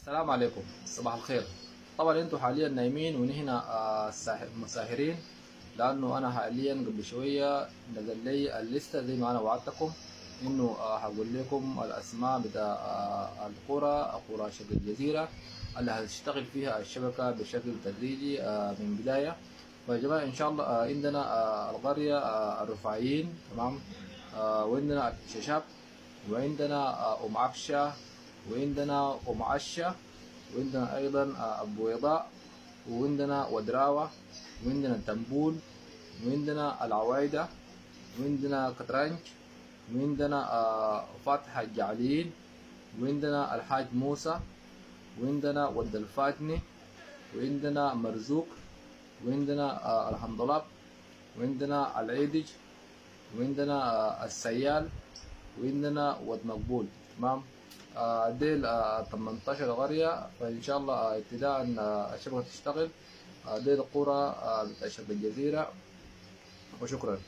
السلام عليكم، صباح الخير. طبعا انتوا حاليا نايمين ونحن مساهرين، لانه انا حاليا قبل شويه نزل لي الليسته زي ما انا وعدتكم انه هقول لكم الاسماء بتاع قرى شبه الجزيره اللي هتشتغل فيها الشبكه بشكل تدريجي من بدايه. فيا جماعه ان شاء الله عندنا القريه الرفاعيين، تمام. وعندنا الششاب، وعندنا ام عكشه، وعندنا ام عشه، وعندنا ايضا البويضاء، وعندنا ودراوه، وعندنا تنبول، وعندنا العوايده، وعندنا كترنج، وعندنا فاتحة الجعلين، وعندنا الحاج موسى، وعندنا ود الفاتني، وعندنا مرزوق، وعندنا الحنظلاب، وعندنا العيدج، وعندنا السيال، وعندنا ود مقبول، تمام. ديل 18 قرية. فإن شاء الله ابتداء الشبكة تشتغل. ديل القرى بتاع شبه الجزيرة، وشكرا.